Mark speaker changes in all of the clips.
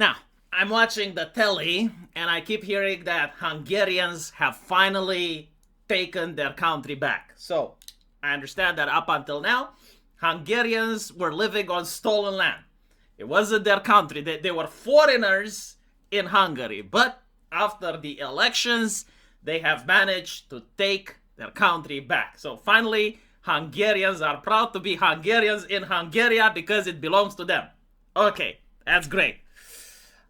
Speaker 1: Now, I'm watching the telly and I keep hearing that Hungarians have finally taken their country back. So, I understand that up until now, Hungarians were living on stolen land. It wasn't their country. They were foreigners in Hungary. But after the elections, they have managed to take their country back. So finally, Hungarians are proud to be Hungarians in Hungary because it belongs to them. Okay, that's great.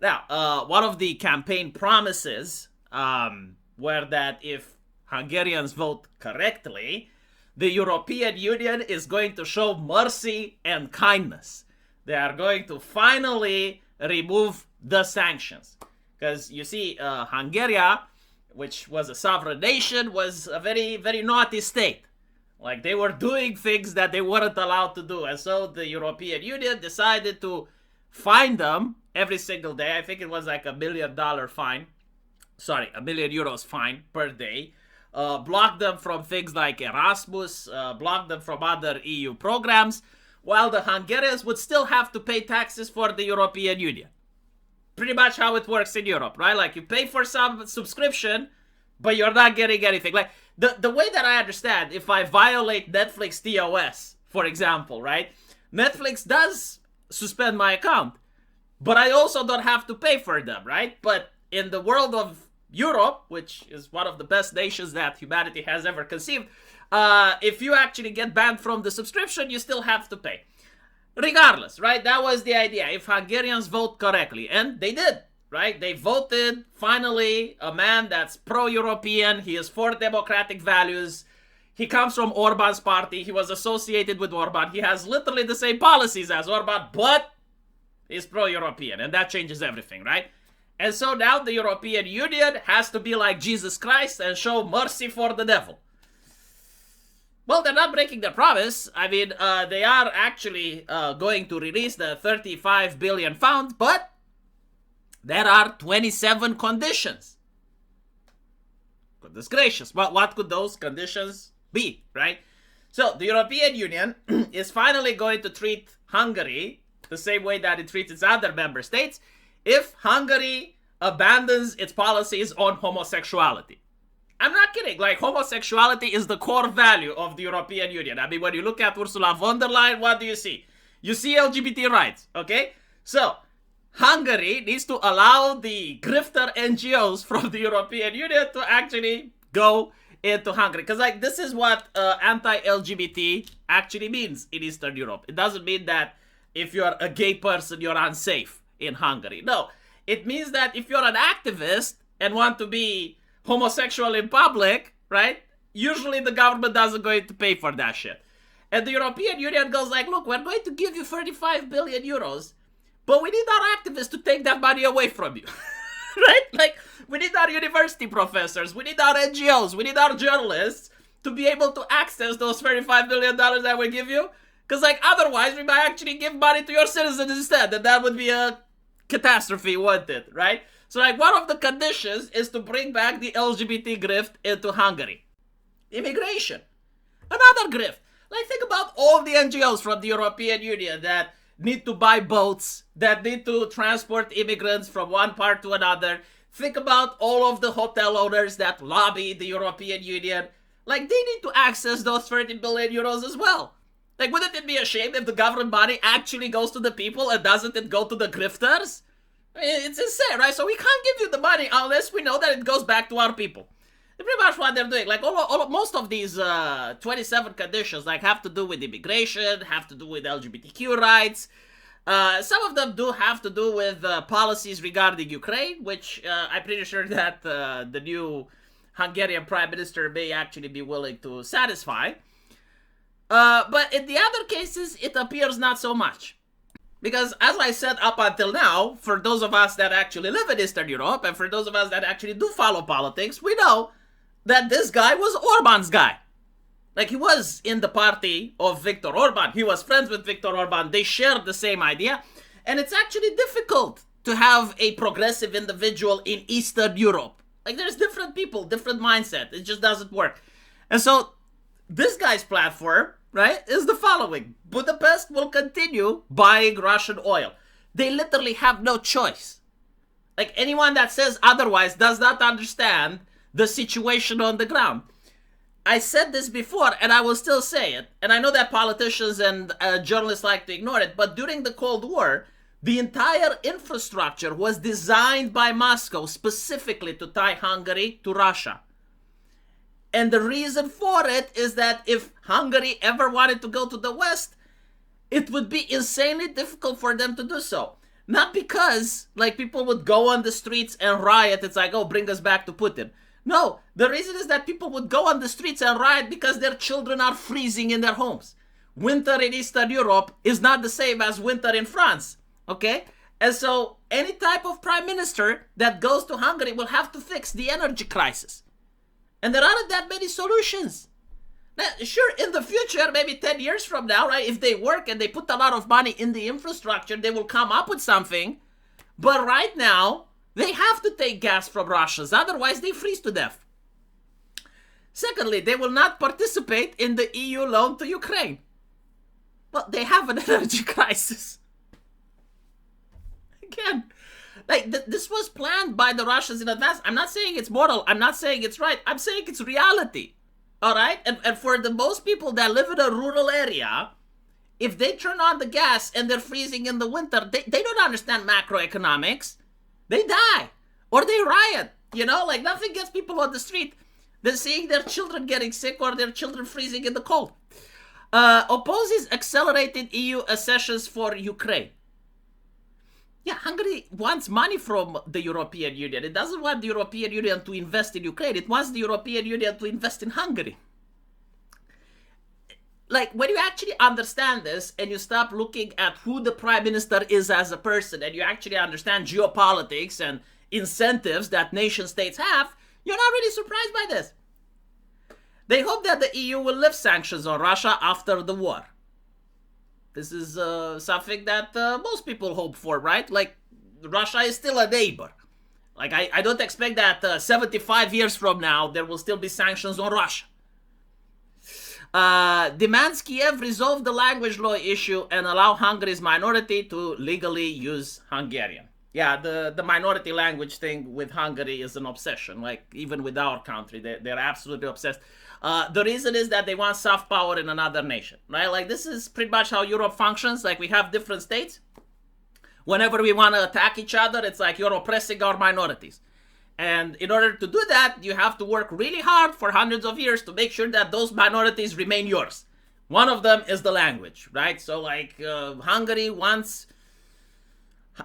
Speaker 1: Now, one of the campaign promises were that if Hungarians vote correctly, the European Union is going to show mercy and kindness. They are going to finally remove the sanctions. Because you see, Hungary, which was a sovereign nation, was a very, very naughty state. Like, they were doing things that they weren't allowed to do. And so the European Union decided to fine them every single day. I think it was like $1 million fine. Sorry, €1 million fine per day. Block them from things like Erasmus, block them from other EU programs, while the Hungarians would still have to pay taxes for the European Union. Pretty much how it works in Europe, right? Like, you pay for some subscription, but you're not getting anything. Like, the way that I understand, if I violate Netflix TOS, for example, right? Netflix does suspend my account, but I also don't have to pay for them, right? But in the world of Europe, which is one of the best nations that humanity has ever conceived, if you actually get banned from the subscription, you still have to pay. Regardless, right? That was the idea. If Hungarians vote correctly, and they did, right? They voted, finally, a man that's pro-European. He is for democratic values. He comes from Orban's party. He was associated with Orban. He has literally the same policies as Orban, but he's pro-European, and that changes everything, right? And so now the European Union has to be like Jesus Christ and show mercy for the devil. Well, they're not breaking their promise. I mean, they are actually going to release the 35 billion pounds, but there are 27 conditions. Goodness gracious. What could those conditions be, right? So the European Union is finally going to treat Hungary the same way that it treats its other member states if Hungary abandons its policies on homosexuality. I'm not kidding. Like, homosexuality is the core value of the European Union. I mean, when you look at Ursula von der Leyen, what do you see? You see LGBT rights, okay? So, Hungary needs to allow the grifter NGOs from the European Union to actually go into Hungary. Because, like, this is what anti-LGBT actually means in Eastern Europe. It doesn't mean that if you're a gay person, you're unsafe in Hungary. No, it means that if you're an activist and want to be homosexual in public, right? Usually the government doesn't going to pay for that shit. And the European Union goes like, look, we're going to give you 35 billion euros, but we need our activists to take that money away from you. Right? Like, we need our university professors, we need our NGOs, we need our journalists to be able to access those $35 billion that we give you. Because, like, otherwise we might actually give money to your citizens instead, and that would be a catastrophe, wouldn't it? Right? So, like, one of the conditions is to bring back the LGBT grift into Hungary. Immigration. Another grift. Like, think about all the NGOs from the European Union that need to buy boats, that need to transport immigrants from one part to another. Think about all of the hotel owners that lobby the European Union. Like, they need to access those 30 billion euros as well. Like, wouldn't it be a shame if the government money actually goes to the people and doesn't it go to the grifters? I mean, it's insane, right? So we can't give you the money unless we know that it goes back to our people. That's pretty much what they're doing. Like, most of these 27 conditions, like, have to do with immigration, have to do with LGBTQ rights. Some of them do have to do with policies regarding Ukraine, which I'm pretty sure that the new Hungarian Prime Minister may actually be willing to satisfy. But in the other cases, it appears not so much. Because, as I said up until now, for those of us that actually live in Eastern Europe, and for those of us that actually do follow politics, we know that this guy was Orban's guy. Like, he was in the party of Viktor Orban. He was friends with Viktor Orban. They shared the same idea. And it's actually difficult to have a progressive individual in Eastern Europe. Like, there's different people, different mindset. It just doesn't work. And so, this guy's platform, right, is the following. Budapest will continue buying Russian oil. They literally have no choice. Like anyone that says otherwise does not understand the situation on the ground. I said this before, and I will still say it. And I know that politicians and journalists like to ignore it, but during the Cold War, the entire infrastructure was designed by Moscow specifically to tie Hungary to Russia. And the reason for it is that if Hungary ever wanted to go to the West, it would be insanely difficult for them to do so. Not because like people would go on the streets and riot. It's like, oh, bring us back to Putin. No, the reason is that people would go on the streets and riot because their children are freezing in their homes. Winter in Eastern Europe is not the same as winter in France, okay? And so any type of prime minister that goes to Hungary will have to fix the energy crisis. And there aren't that many solutions. Now, sure, in the future, maybe 10 years from now, right, if they work and they put a lot of money in the infrastructure, they will come up with something. But right now, they have to take gas from Russians, otherwise they freeze to death. Secondly, they will not participate in the EU loan to Ukraine. Well, they have an energy crisis. Again, like this was planned by the Russians in advance. I'm not saying it's moral. I'm not saying it's right. I'm saying it's reality. All right? And for the most people that live in a rural area, if they turn on the gas and they're freezing in the winter, they don't understand macroeconomics. They die or they riot, you know, like nothing gets people on the street than seeing their children getting sick or their children freezing in the cold. Opposes accelerated EU accessions for Ukraine. Yeah, Hungary wants money from the European Union. It doesn't want the European Union to invest in Ukraine. It wants the European Union to invest in Hungary. Like, when you actually understand this and you stop looking at who the prime minister is as a person and you actually understand geopolitics and incentives that nation states have, you're not really surprised by this. They hope that the EU will lift sanctions on Russia after the war. This is something that most people hope for, right? Like, Russia is still a neighbor. Like, I don't expect that 75 years from now there will still be sanctions on Russia. Demands Kiev resolve the language law issue and allow Hungary's minority to legally use Hungarian. Yeah, the minority language thing with Hungary is an obsession. Like, even with our country, they're absolutely obsessed. The reason is that they want soft power in another nation, right? Like, this is pretty much how Europe functions. Like, we have different states. Whenever we want to attack each other, it's like you're oppressing our minorities. And in order to do that, you have to work really hard for hundreds of years to make sure that those minorities remain yours. One of them is the language, right? So, like, Hungary wants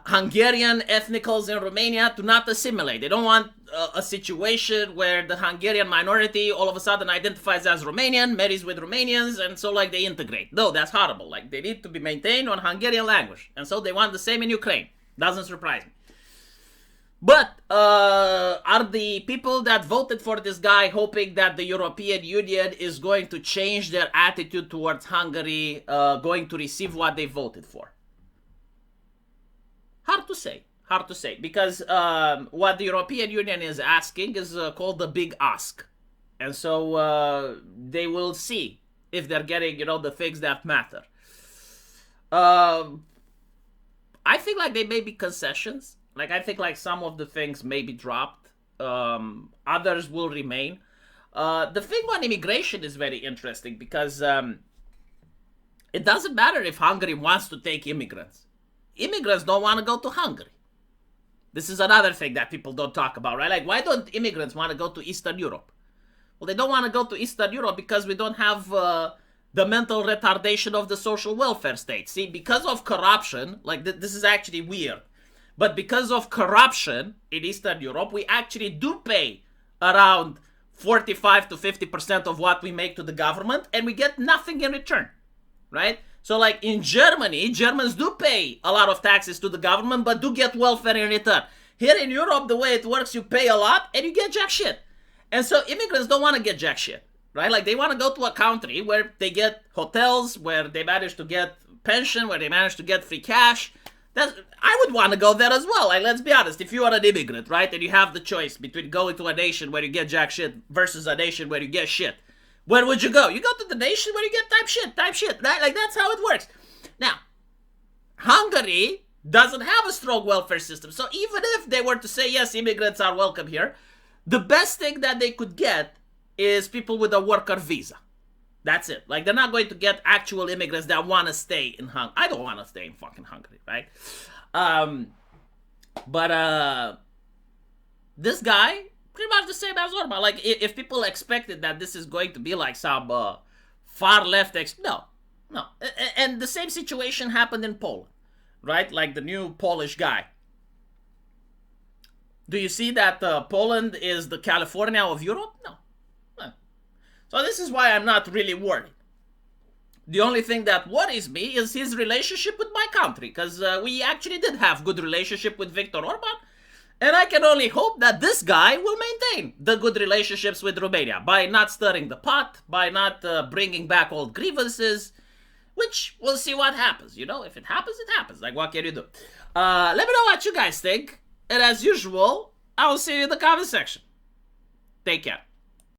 Speaker 1: Hungarian ethnicals in Romania to not assimilate. They don't want a situation where the Hungarian minority all of a sudden identifies as Romanian, marries with Romanians, and so, like, they integrate. No, that's horrible. Like, they need to be maintained on Hungarian language. And so they want the same in Ukraine. Doesn't surprise me. But are the people that voted for this guy hoping that the European Union is going to change their attitude towards Hungary, going to receive what they voted for? Hard to say. Hard to say. Because what the European Union is asking is called the big ask. And so they will see if they're getting, you know, the things that matter. I think, like, they may be concessions. Like, I think, like, some of the things may be dropped. Others will remain. The thing on immigration is very interesting because it doesn't matter if Hungary wants to take immigrants. Immigrants don't want to go to Hungary. This is another thing that people don't talk about, right? Like, why don't immigrants want to go to Eastern Europe? Well, they don't want to go to Eastern Europe because we don't have the mental retardation of the social welfare state. See, because of corruption, like, this is actually weird. But because of corruption in Eastern Europe, we actually do pay around 45 to 50% of what we make to the government, and we get nothing in return, right? So, like, in Germany, Germans do pay a lot of taxes to the government, but do get welfare in return. Here in Europe, the way it works, you pay a lot, and you get jack shit. And so immigrants don't want to get jack shit, right? Like, they want to go to a country where they get hotels, where they manage to get pension, where they manage to get free cash. I would want to go there as well. Like, let's be honest. If you are an immigrant, right, and you have the choice between going to a nation where you get jack shit versus a nation where you get shit, where would you go? You go to the nation where you get type shit, right? Like, that's how it works. Now, Hungary doesn't have a strong welfare system. So even if they were to say, yes, immigrants are welcome here, the best thing that they could get is people with a worker visa. That's it. Like, they're not going to get actual immigrants that want to stay in Hungary. I don't want to stay in fucking Hungary, right? But this guy, pretty much the same as Orban. Like, if people expected that this is going to be like some far left no. And the same situation happened in Poland, right? Like the new Polish guy. Do you see that Poland is the California of Europe? No. So this is why I'm not really worried. The only thing that worries me is his relationship with my country, because we actually did have good relationship with Viktor Orban, and I can only hope that this guy will maintain the good relationships with Romania by not stirring the pot, by not bringing back old grievances, which we'll see what happens. You know, if it happens, it happens. Like, what can you do? Let me know what you guys think, and as usual, I will see you in the comment section. Take care.